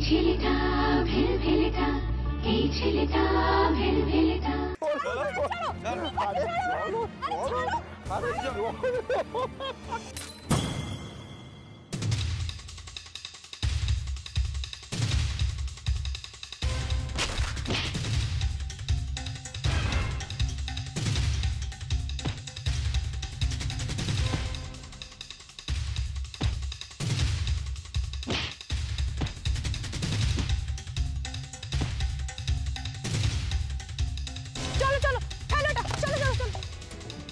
ছেলেটা ভেলভেলেটা, এই ছেলেটা ভেলভেলেটা।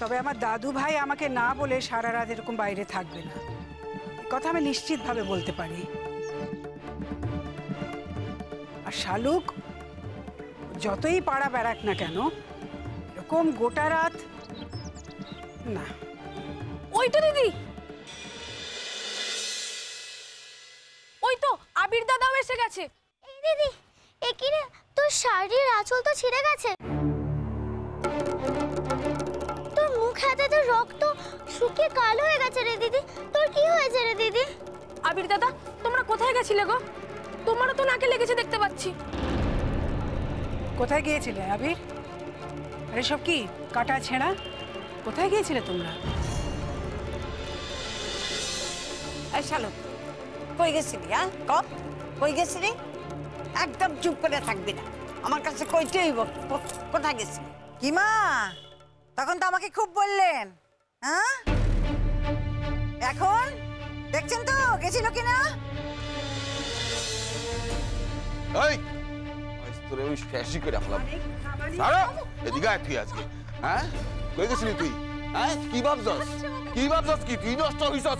তবে আমার দাদু ভাই আমাকে না বলে সারা রাত এরকম বাইরে থাকবে না, কথা আমি নিশ্চিতভাবে বলতে পারি। আর শালুক যতই পাড়া বেড়াক না কেন, এরকম গোটা রাত না। ওই তো দিদি, ওই তো আবির দাদাও এসে গেছে। এই দিদি, এ কি রে, তোর শাড়ির আঁচল তো ছিঁড়ে গেছে, তোর মুখ হাতে তো রক্ত শুকিয়ে কালো হয়ে গেছে রে দিদি। তোর কি হয়েছে রে দিদি? আবির দাদা, তোমরা কোথায় গেছিলে গো? তোমারও তো নাকে লেগেছে দেখতে পাচ্ছি। কোথায় গিয়েছিলে আবির? আরে সব কি কাটা ছেঁড়া? কোথায় গিয়েছিলে তোমরা? এই শালুক, কই গেছিলি? কই গেছিলি? একদম চুপ করে থাকবি না, আমার কাছে কইতে হইব কোথায় গেছিলি। কি মা, তখন তো আমাকে খুব বললেন, হ্যাঁ? এখন দেখছেন তো গেছিল কিনা? এই তোরে ওই ফ্যাশি করে রাখলাম। সারা এদিকে আয় তুই আজকে, হ্যাঁ? কই গেছিলি তুই? হ্যাঁ, কি ভাবছস? কি ভাবছস কি তুই নষ্ট হইছস?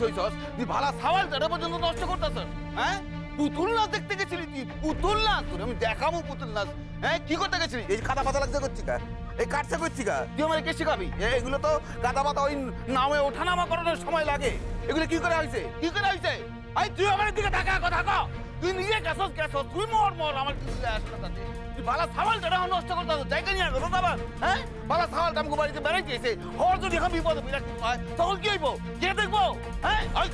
তুই ভালা সাওয়াল তেরে পর্যন্ত নষ্ট করতেছস, হ্যাঁ? পুতুল নাচ দেখতে গেছিলি তুই? পুতুল নাচ তোরে আমি দেখাবো পুতুল নাচ। হ্যাঁ, কি করতে গেছিলি? এই কাদা পাতা লাগছে করছি কা? এই কাটছে করছি কা? তুই আমার কে শিখাবি? এগুলো তো কাদা পাতা ওই নামে ওঠানামা করানোর সময় লাগে। এগুলো কি করে হইছে? কি করে হইছে? আই তুই আমার দিকে তাকা, কথা কও। তুই নিজে গেছস, তুই মর আমার কিছু আসছে না। তুই বালা সাওয়ালটা নষ্ট করতেছস, জায়গা নিয়ে গেল বাবা। হ্যাঁ, বালা সাওয়ালটা আমাকে বাড়িতে বেড়াইতে এসে হর যদি এখন বিপদে বিরাট হয় তখন কি হইব? কে দেখবো? হ্যাঁ, ওই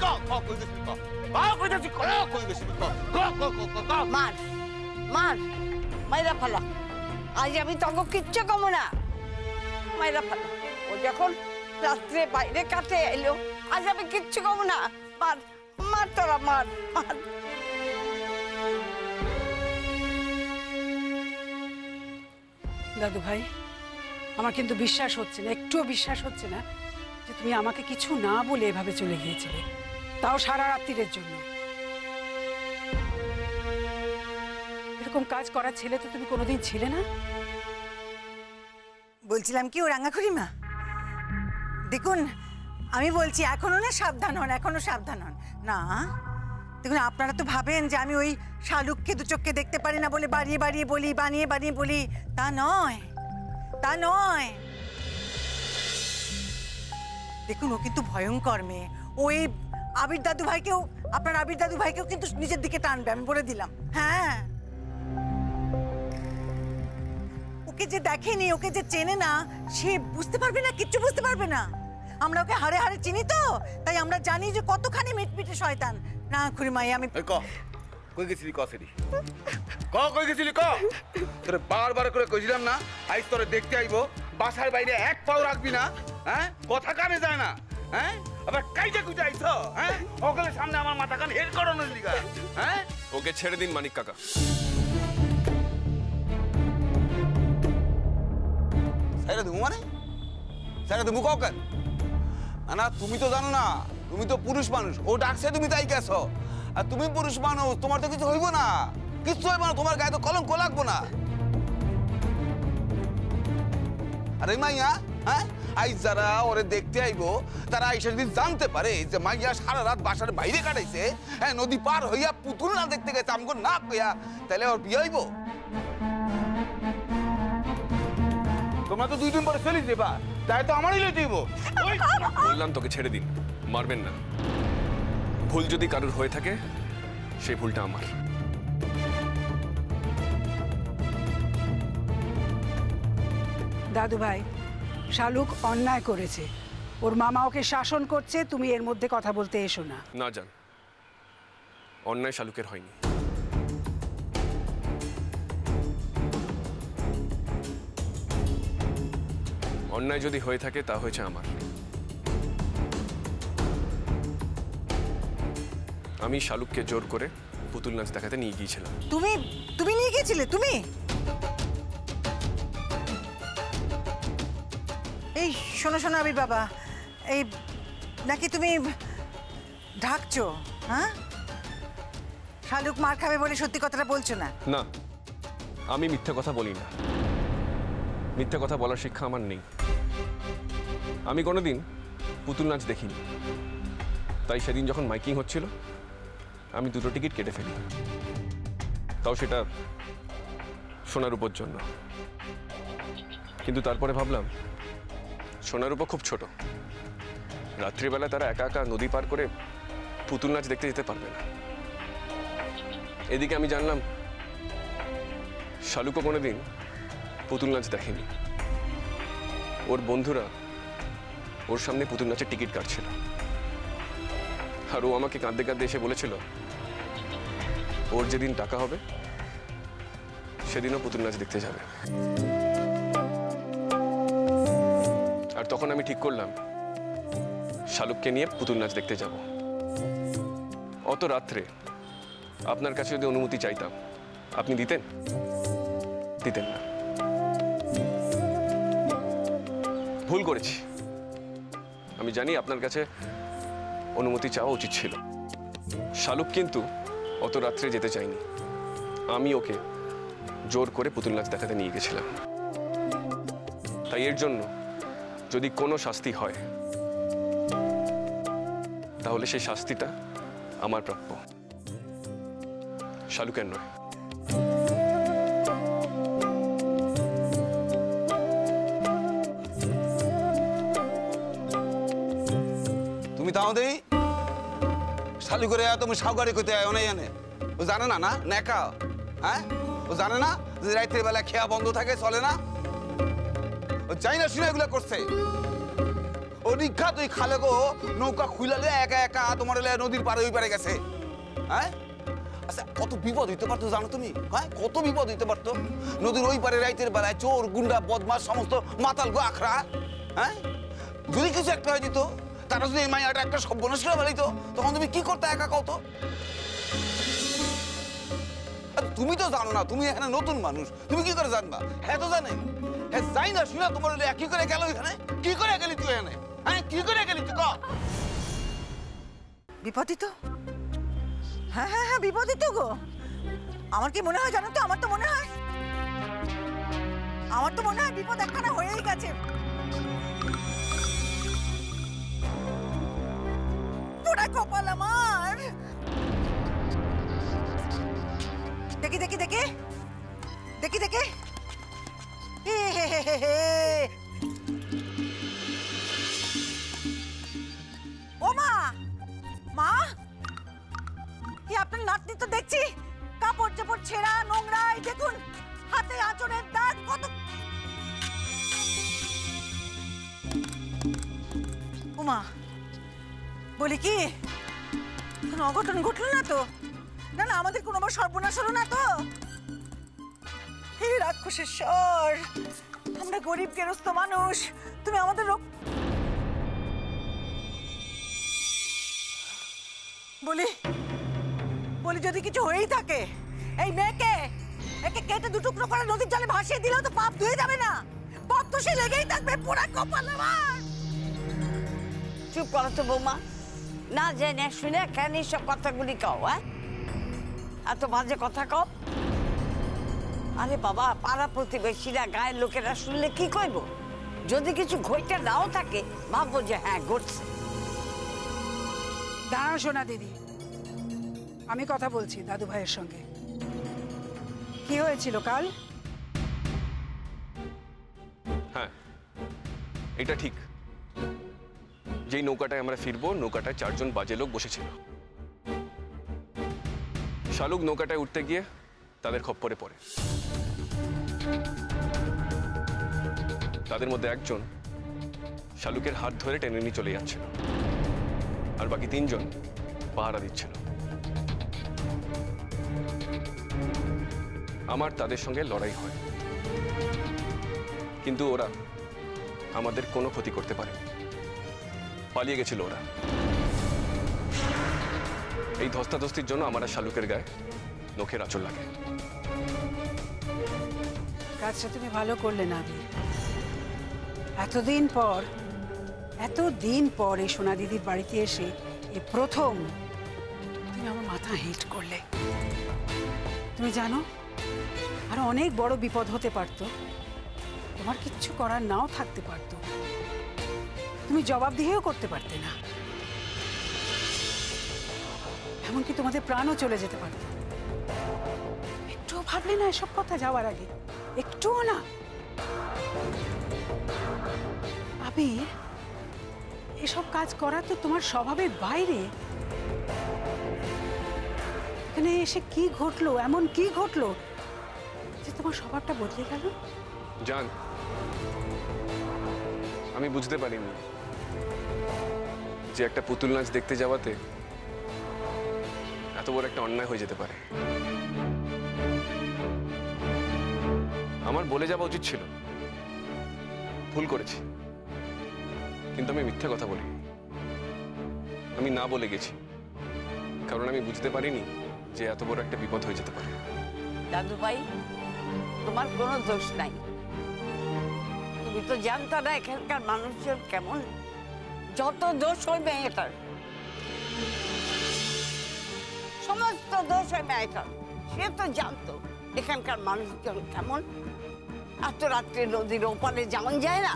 কই গেছিস ক? কই গেছিস ক? মার মার মাইরা ফেলা, আজ আমি তখন কিচ্ছু কমো না। মাইরা ফেলা, ও যখন রাত্রে বাইরে কাটে এলো, আজ আমি কিচ্ছু কমো না। মার মার তোরা, মার মার। দাদু ভাই, আমার কিন্তু বিশ্বাস হচ্ছে না, একটুও বিশ্বাস হচ্ছে না যে তুমি আমাকে কিছু না বলে এভাবে চলে গিয়েছিলে, তাও সারা রাত্রির জন্য। এরকম কাজ করার ছেলে তো তুমি কোনোদিন ছিলে না। বলছিলাম কি ও রাঙাখুড়ি মা, দেখুন আমি বলছি এখনো না সাবধান হন, এখনো সাবধান হন না। দেখুন আপনারা তো ভাবেন যে আমি ওই শালুককে দু চোখকে দেখতে পারি না বলে বাড়িয়ে বাড়িয়ে বলি, বানিয়ে বানিয়ে বলি, তা নয়, তা নয়। দেখুন ও কিন্তু ভয়ঙ্কর মেয়ে, ওই আবির দাদু ভাইকেও, আপনার আবির দাদু ভাইকেও কিন্তু নিজের দিকে টানবে, আমি বলে দিলাম। হ্যাঁ, ওকে যে দেখেনি, ওকে যে চেনে না, সে বুঝতে পারবে না, কিচ্ছু বুঝতে পারবে না। আমরা ওকে হাড়ে হাড়ে চিনি তো, তাই আমরা জানি যে কতখানি মিটমিটে শয়তান। না খুড়িমাই, আমি কই গেছিলি ক? সেটি কই গেছিলি ক? তোরে বারবার করে কইছিলাম না আইস তোরে দেখতে আইবো, বাসার বাইরে এক পাও রাখবি না। হ্যাঁ, কথা কানে যায় না। হ্যাঁ, আবার কাইজা কুইজা আইছ। হ্যাঁ, ওখানে সামনে আমার মাথা কান হেড করানোর লিগা। হ্যাঁ, ওকে ছেড়ে দিন মানিক কাকা। সাইরা দেবো মানে? সাইরা দেবো কাউকে না? তুমি তো জানো না, তুমি তো পুরুষ মানুষ, ও ডাকছে তুমি তাই গেছো। আর তুমি পুরুষ মানুষ, তোমার তো কিছু হইব না, কিছু হইব না, তোমার গায়ে তো কলঙ্ক লাগবো না। আরে মাইয়া, হ্যাঁ, আইস যারা ওরে দেখতে আইবো তারা আইসা যদি জানতে পারে যে মাইয়া সারা রাত বাসার বাইরে কাটাইছে, হ্যাঁ, নদী পার হইয়া পুতুল না দেখতে গেছে আমগো না কইয়া, তাহলে ওর বিয়ে হইব? তোমরা তো 2 দিন পরে চলে যাবা, তাই তো আমারই লইতে হইব। বললাম তোকে ছেড়ে দিন, মারবেন না। ভুল যদি কারোর হয়ে থাকে সেই ভুলটা আমার। দাদু ভাই, শালুক অন্যায় করেছে, ওর মামা ওকে শাসন করছে, তুমি এর মধ্যে কথা বলতে এসো না। না যান, অন্যায় শালুকের হয়নি, অন্যায় যদি হয়ে থাকে তা হয়েছে আমার। আমি শালুককে জোর করে পুতুল নাচ দেখাতে নিয়ে গিয়েছিলাম। তুমি নিয়ে গিয়েছিলে? তুমি এই শোনো শোনো আবির বাবা, এই নাকি তুমি ঢাকছো? হ্যাঁ, শালুক মার খাবে বলে সত্যি কথাটা বলছো না? না, আমি মিথ্যা কথা বলি না। মিথ্যা কথা বলার শিক্ষা আমার নেই। আমি কোনোদিন পুতুল নাচ দেখিনি, তাই সেদিন যখন মাইকিং হচ্ছিল আমি 2টো টিকিট কেটে ফেলি, তাও সেটা সোনার উপর জন্য। কিন্তু তারপরে ভাবলাম সোনার উপর খুব ছোট, রাত্রিবেলা তারা একা একা নদী পার করে পুতুল নাচ দেখতে যেতে পারবে না। এদিকে আমি জানলাম শালুকও কোনোদিন পুতুল নাচ দেখেনি। ওর বন্ধুরা ওর সামনে পুতুল নাচের টিকিট কাটছিল, আর ও আমাকে কাঁদতে কাঁদতে এসে বলেছিল ওর যেদিন টাকা হবে সেদিনও পুতুল নাচ দেখতে যাবে। আর তখন আমি ঠিক করলাম শালুককে নিয়ে পুতুল নাচ দেখতে যাব। অত রাত্রে আপনার কাছে যদি অনুমতি চাইতাম আপনি দিতেন? দিতেন না। ভুল করেছি, আমি জানি আপনার কাছে অনুমতি চাওয়া উচিত ছিল। শালুক কিন্তু অত রাত্রে যেতে চাইনি, আমি ওকে জোর করে পুতুল নাচ দেখাতে নিয়ে গেছিলাম। তাই এর জন্য যদি কোনো শাস্তি হয় তাহলে সেই শাস্তিটা আমার প্রাপ্য, শালুকের নয়। তুমি তাও দেই শালু করে তুমি সাউগারি করতে আয় নাই জানে? ও জানে না? না নেকা, হ্যাঁ? ও জানে না যে রাতের বেলা খেয়া বন্ধ থাকে, চলে না? ও চাই না শুনে এগুলো করছে। ও নিঘা তুই খালে গো নৌকা খুলালে একা একা তোমার নদীর পারে ওই পারে গেছে। হ্যাঁ, আচ্ছা কত বিপদ হইতে পারতো জানো তুমি? হ্যাঁ, কত বিপদ হইতে পারতো নদীর ওই পারে রাতের বেলায় চোর গুন্ডা বদমাস সমস্ত মাতাল গো আখড়া। হ্যাঁ, যদি কিছু একটা হয়ে যেত, তারা যদি এই মাইয়াটা একটা সর্বনাশ করে ফেলিত, তখন তুমি কি করতে একা কত? তুমি তো জানো না, তুমি এখানে নতুন মানুষ, তুমি কি করে জানবা? হ্যাঁ তো জানে, হ্যাঁ যাই না শুনা তোমার কি করে গেল এখানে? কি করে গেলি তুই এখানে? হ্যাঁ, কি করে গেলি তুই? বিপদই তো। হ্যাঁ হ্যাঁ হ্যাঁ, বিপদই তো গো। আমার কি মনে হয় জানো তো? আমার তো মনে হয় বিপদ একখানা হয়েই গেছে। পোড়া কপাল আমার। দেখি দেখি দেখি দেখি দেখি, ও মা, মা, কি আপনার নাতনি তো দেখছি কাপড় চাপড় ছেঁড়া নোংরা, এই দেখুন হাতে আঁচড়ের দাগ কত। ও মা, বলি কি কোনো অঘটন ঘটলো না তো? না না, আমাদের কোনো সর্বনাশ হলো না তো? হে রাক্ষসের স্বর, আমরা গরিব গেরস্ত মানুষ, তুমি আমাদের বলি বলি যদি কিছু হয়েই থাকে, এই মেয়েকে একে কেটে 2 টুকরো করে নদীর জলে ভাসিয়ে দিলেও তো পাপ ধুয়ে যাবে না? পাপ তো সে লেগেই থাকবে। পোড়া কপাল আমার। চুপ করো তো বৌমা, না জেনে শুনে কেন সব কথাগুলি কও? হ্যাঁ, এত বাজে কথা কও? আরে বাবা, পাড়া প্রতিবেশীরা গায়ের লোকেরা শুনলে কি কইব? যদি কিছু ঘটে নাও থাকে ভাববো যে হ্যাঁ ঘটছে। দাঁড়াও সোনা দিদি, আমি কথা বলছি দাদু ভাইয়ের সঙ্গে। কি হয়েছিল কাল? হ্যাঁ, এটা ঠিক। যেই নৌকাটায় আমরা ফিরবো, নৌকাটায় 4 জন বাজে লোক বসেছিল। শালুক নৌকাটায় উঠতে গিয়ে তাদের খপ্পরে পড়ে। তাদের মধ্যে একজন শালুকের হাত ধরে টেনে নিয়ে চলে যাচ্ছিল, আর বাকি 3 জন পাহারা দিচ্ছিল। আমার তাদের সঙ্গে লড়াই হয়, কিন্তু ওরা আমাদের কোনো ক্ষতি করতে পারেনি। পালিয়ে গেছিল ওরা। এই ধস্তাধস্তির জন্য আমার আর শালুকের গায়ে নখের আঁচল লাগে। কাজটা তুমি ভালো করলে না আবির। এতদিন পর এই সোনা দিদির বাড়িতে এসে এই প্রথম তুমি আমার মাথা হিট করলে। তুমি জানো আর অনেক বড় বিপদ হতে পারতো, তোমার কিচ্ছু করার নাও থাকতে পারতো, তুমি জবাবদিহিও করতে পারতে না, এমনকি তোমাদের প্রাণও চলে যেতে পারতো। একটুও ভাবলে না এসব কথা যাওয়ার আগে? একটুও না? আবির, এসব কাজ করা তো তোমার স্বভাবের বাইরে। এখানে এসে কি ঘটলো, এমন কি ঘটলো যে তোমার স্বভাবটা বদলে গেল? জান, আমি বুঝতে পারিনি যে একটা পুতুল নাচ দেখতে যাওয়াতে এত বড় একটা অন্যায় হয়ে যেতে পারে। আমার বলে যাওয়া উচিত ছিল, ভুল করেছি, কিন্তু আমি মিথ্যে কথা বলি। আমি না বলে গেছি কারণ আমি বুঝতে পারিনি যে এত বড় একটা বিপদ হয়ে যেতে পারে। দাদু ভাই, তোমার কোনো দোষ নাই। তুমি তো জানতো না এখানকার মানুষজন কেমন। যত দোষ ওই মেয়েটার, সমস্ত দোষ ওই মেয়েটার। সে তো জানতো এখানকার মানুষজন কেমন। এত রাত্রে নদীর ওপারে যেমন যায় না,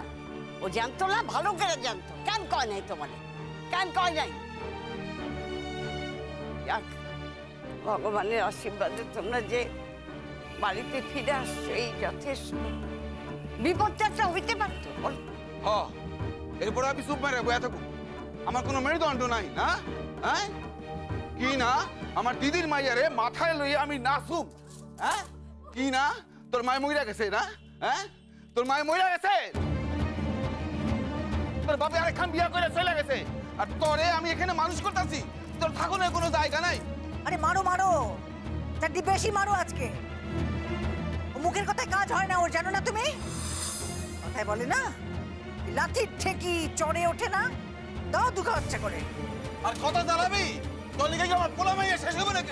ও জানতো না? ভালো করে জানতো। কেন কয় নাই তোমার? কেন কয় নাই? যাক, ভগবানের আশীর্বাদে তোমরা যে বাড়িতে ফিরে আসছো এই যথেষ্ট। বিপদটা একটা হইতে পারতো। এরপরে আমি চুপ মেরে বয়া থাকুক? আমার কোনো মেরুদণ্ড নাই না? হ্যাঁ কি না? আমার দিদির মাইয়ারে মাথায় লইয়া আমি নাচুম? হ্যাঁ কি না? তোর মায় মইরা গেছে না? হ্যাঁ তোর মায় মইরা গেছে, তোর বাপে আরেকখান বিয়া করে চলে গেছে, আর তোরে আমি এখানে মানুষ করতেছি। তোর থাকুনের কোনো জায়গা নাই। আরে মারো মারো, চারটি বেশি মারো আজকে। ও মুখের কথায় কাজ হয় না ওর, জানো না তুমি? কথায় বলে না, লাঠির ঠেকি চড়ে ওঠে না। দাও দুঃখ হচ্ছে করে। আর কথা চালাবি? তোর লিগে কি আমার পোলা মাইয়া শেষ হবে নাকি?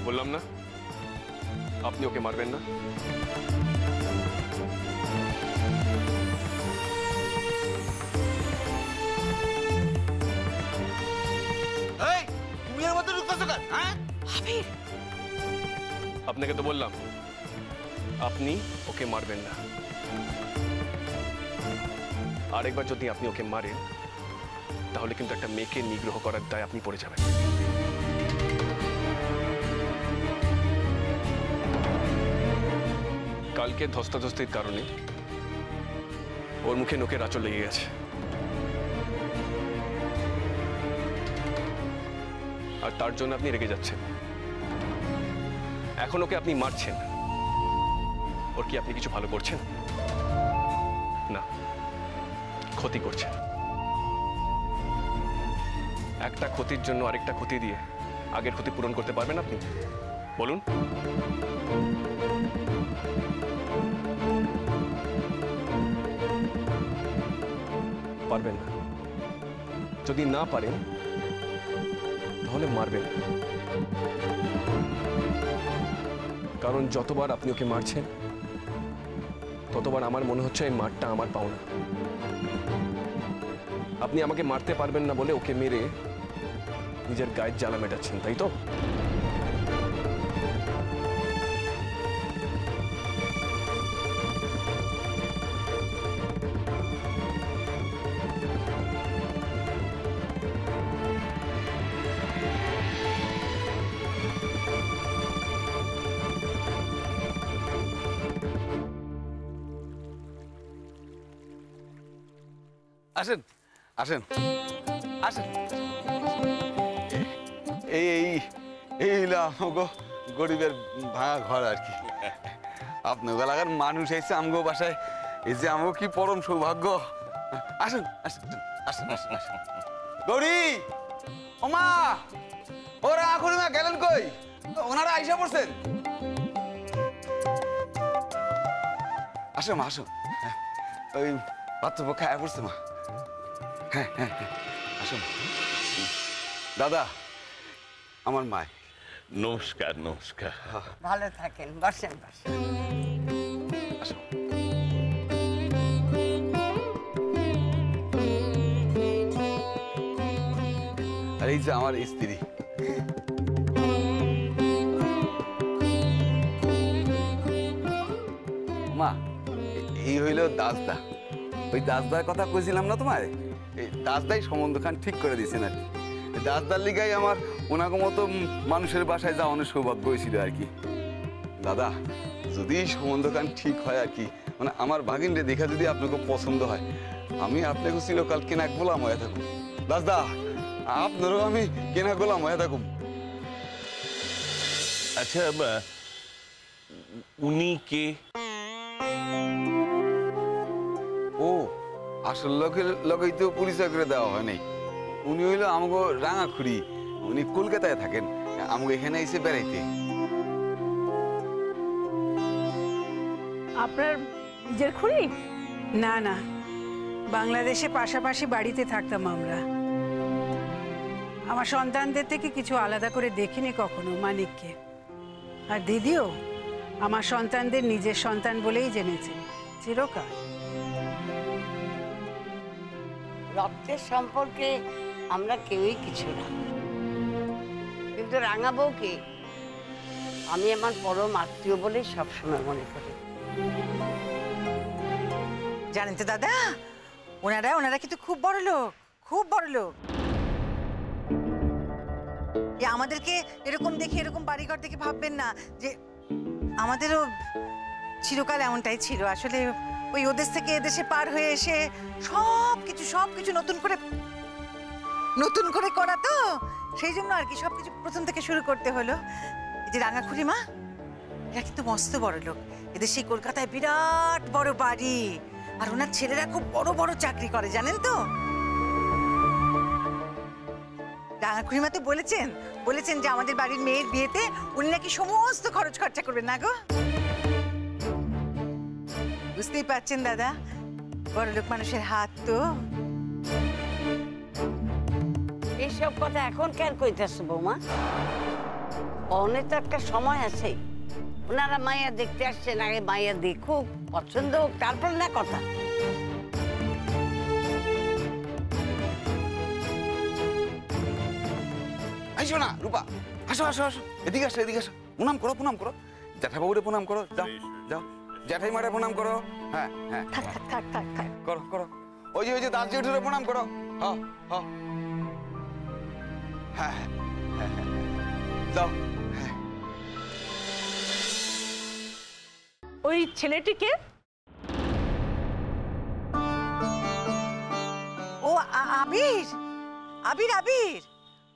বললাম না আপনি ওকে মারবেন না। এই তুমি এর মধ্যে ঢুকতেছো কেন? হ্যাঁ আবির, আপনাকে তো বললাম আপনি ওকে মারবেন না। আরেকবার যদি আপনি ওকে মারেন তাহলে কিন্তু একটা মেয়েকে নিগ্রহ করার দায় আপনি পড়ে যাবেন। কালকে ধস্তাধস্তির কারণে ওর মুখে নখের আঁচল লেগে গেছে, আর তার জন্য আপনি রেগে যাচ্ছেন। এখন ওকে আপনি মারছেন, ওর কি আপনি কিছু ভালো করছেন? না, ক্ষতি করছেন। একটা ক্ষতির জন্য আরেকটা ক্ষতি দিয়ে আগের ক্ষতি পূরণ করতে পারবেন আপনি? বলুন। পারবেন না। যদি না পারেন তাহলে মারবেন, কারণ যতবার আপনি ওকে মারছেন ততবার আমার মনে হচ্ছে এই মারটা আমার পাওনা। আপনি আমাকে মারতে পারবেন না বলে ওকে মেরে নিজের গায়ের জ্বালা মেটাচ্ছেন, তাই তো? আসেন আসেন আসেন। এই এই এই গরিবের ভাঙা ঘর আর কি। আপনার এলাকার মানুষ এসে আমগো বাসায়, এই যে আমগো কি পরম সৌভাগ্য। আসুন আসুন আসুন আসুন আসুন। গৌরী, ওমা, ওরা খুড়িমা গেলেন কই? ওনারা আইসা পড়ছেন। আসো মা, আসো। ওই পাত্রপক্ষ খায়া পড়ছে মা। হ্যাঁ হ্যাঁ হ্যাঁ, আসো। দাদা, আমার মায়। নমস্কার নমস্কার। ভালো থাকেন, বসেন বসেন। আসো। আর এই যে আমার স্ত্রী। মা, এই হইল দাসদা। ওই দাসদার কথা কইছিলাম না তোমার, এই দাসদাই সম্বন্ধখান ঠিক করে দিয়েছেন আর কি। দাসদার লিগাই আমার ওনাকে মতো মানুষের বাসায় যাওয়ার অনেক সৌভাগ্য হয়েছিল আর কি। দাদা, যদি সম্বন্ধখান ঠিক হয় আর কি, মানে আমার ভাগিনরে দেখা যদি আপনাকে পছন্দ হয়, আমি আপনাকে চিরকাল কেনা গোলাম হয়ে থাকুন। দাসদা, আপনারও আমি কেনা গোলাম হয়ে থাকুন। আচ্ছা, উনি কে? ও, আসল লোকের লোকেই তো পরিচয় করে দেওয়া হয় নাই। উনি হইল আমাকে রাঙাখুড়ি, উনি কলকাতায় থাকেন, আমাকে এখানে এসে বেড়াইতে। আপনার নিজের খুড়ি? না না, বাংলাদেশে পাশাপাশি বাড়িতে থাকতাম আমরা। আমার সন্তানদের থেকে কিছু আলাদা করে দেখিনি কখনো মানিককে। আর দিদিও আমার সন্তানদের নিজের সন্তান বলেই জেনেছেন চিরকাল। রক্তের সম্পর্কে আমরা কেউই কিছু না, কিন্তু রাঙা বউকে আমি আমার পরম আত্মীয় বলে সবসময় মনে করি। জানেন তো দাদা, ওনারা কিন্তু খুব বড় লোক, খুব বড় লোক। আমাদেরকে এরকম দেখে, এরকম বাড়িঘর দেখে ভাববেন না যে আমাদেরও চিরকাল এমনটাই ছিল। আসলে ওই ওদেশ থেকে এদেশে পার হয়ে এসে সবকিছু নতুন করে করা তো, সেই জন্য আর কি সবকিছু প্রথম থেকে শুরু করতে হলো। এই যে রাঙা খুড়িমা, এরা কিন্তু মস্ত বড় লোক। এদের সেই কলকাতায় বিরাট বড় বাড়ি, আর ওনার ছেলেরা খুব বড় বড় চাকরি করে, জানেন তো। রাঙা খুড়িমা তো বলেছেন যে আমাদের বাড়ির মেয়ের বিয়েতে উনি নাকি সমস্ত খরচ খরচা করবেন না গো। বুঝতেই পারছেন দাদা, বড় লোক মানুষের হাত তো। এইসব কথা এখন কেন কইতেছ বৌমা? অনেক তো একটা সময় আছে। ওনারা মাইয়া দেখতে আসছেন, আগে মাইয়া দেখুক, পছন্দ হোক, তারপর না কথা। আইসো না রূপা, আসো আসো আসো, এদিকে আসো এদিকে আসো। প্রণাম করো, প্রণাম করো, জ্যাঠাবাবুরে প্রণাম করো। যাও যাও, জ্যাঠাই মারে প্রণাম করো। হ্যাঁ হ্যাঁ, থাক। করো করো। ওই যে দাস জেঠুরে প্রণাম করো। হ্যাঁ হ্যাঁ হ্যাঁ হ্যাঁ হ্যাঁ, যাও। ওই ছেলেটিকে? ও আবির, আবির আবির,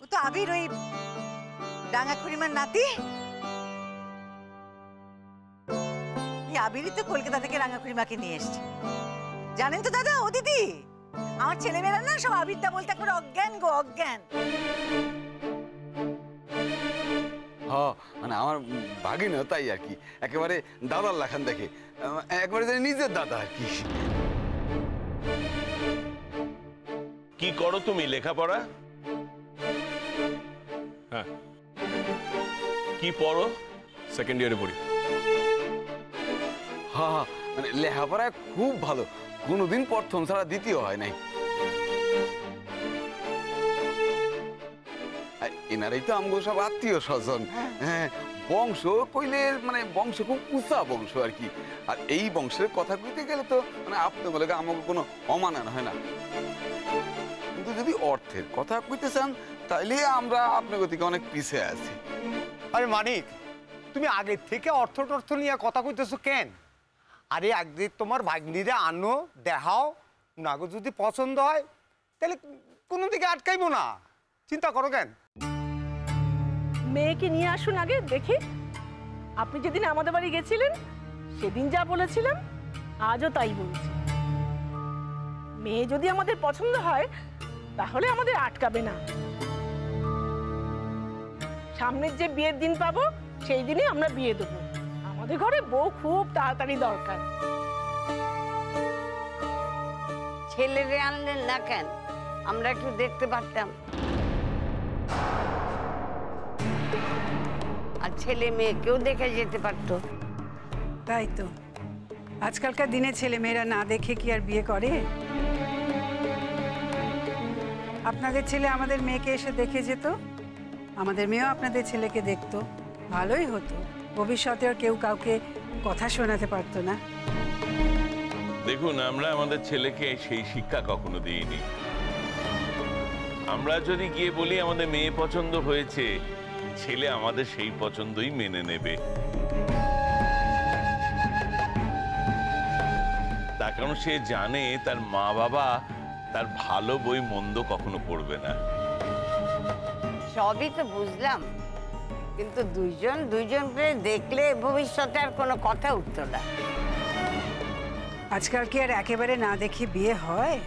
ও তো আবির, ওই রাঙা খুড়িমার নাতি। আবিরই তো কলকাতা থেকে রাঙা খুড়িমাকে নিয়ে এসছে, জানেন তো দাদা। ও দিদি, আমার ছেলেমেয়েরা না সব আবিরটা বলতে একবার অজ্ঞান গো, অজ্ঞান। হ্যাঁ, মানে আমার ভাগিনা তাই আর কি, একেবারে দাদার লাখান দেখে, একবারে জানি নিজের দাদা আর কি। কি করো তুমি? লেখাপড়া? হ্যাঁ, কি পড়ো? সেকেন্ড ইয়ারে পড়ি। হ্যাঁ, মানে লেখাপড়ায় খুব ভালো, কোনোদিন প্রথম ছাড়া দ্বিতীয় হয় নাই। এনারাই তো আমগো সব আত্মীয় স্বজন। হ্যাঁ, বংশ কইলে মানে বংশ খুব উঁচা বংশ আর কি। আর এই বংশের কথা কইতে গেলে তো মানে আপনি বলে আমাকে কোনো অমানন হয় না, কিন্তু যদি অর্থের কথা কইতে চান তাইলে আমরা আপনার থেকে অনেক পিছিয়ে আছি। আরে মানিক, তুমি আগে থেকে অর্থ নিয়ে কথা কইতেছো কেন? আরে একদিন তোমার ভাগ্নিরে আনো, দেখাও, নাগো যদি পছন্দ হয় তাহলে কোনো দিকে আটকাইবো না, চিন্তা করো কেন? মেয়েকে নিয়ে আসুন আগে দেখি। আপনি যেদিন আমাদের বাড়ি গেছিলেন সেদিন যা বলেছিলাম আজও তাই বলছি। মেয়ে যদি আমাদের পছন্দ হয় তাহলে আমাদের আটকাবে না। সামনের যে বিয়ের দিন পাবো সেই দিনে আমরা বিয়ে দেবো। আমাদের ঘরে বউ খুব তাড়াতাড়ি দরকার। ছেলেরে আনলেন না কেন? আমরা একটু দেখতে পারতাম। আর ছেলে মেয়েকেও দেখে যেতে পারতো। তাই তো, আজকালকার দিনে ছেলে মেয়েরা না দেখে কি আর বিয়ে করে? আপনাদের ছেলে আমাদের মেয়েকে এসে দেখে যেত, আমাদের মেয়েও আপনাদের ছেলেকে দেখতো, ভালোই হতো। ভবিষ্যতে আর কেউ কাউকে কথা শোনাতে পারতো না। দেখুন, আমরা আমাদের ছেলেকে সেই শিক্ষা কখনো দিইনি। আমরা যদি গিয়ে বলি আমাদের মেয়ে পছন্দ হয়েছে, ছেলে আমাদের সেই পছন্দই মেনে নেবে। তার কারণ সে জানে তার মা বাবা তার ভালো বই মন্দ কখনো করবে না। সবই তো বুঝলাম, কিন্তু দুইজনকে দেখলে ভবিষ্যতে আর কোনো কথা উঠতো না। আজকাল কি আর একেবারে না দেখে বিয়ে হয়?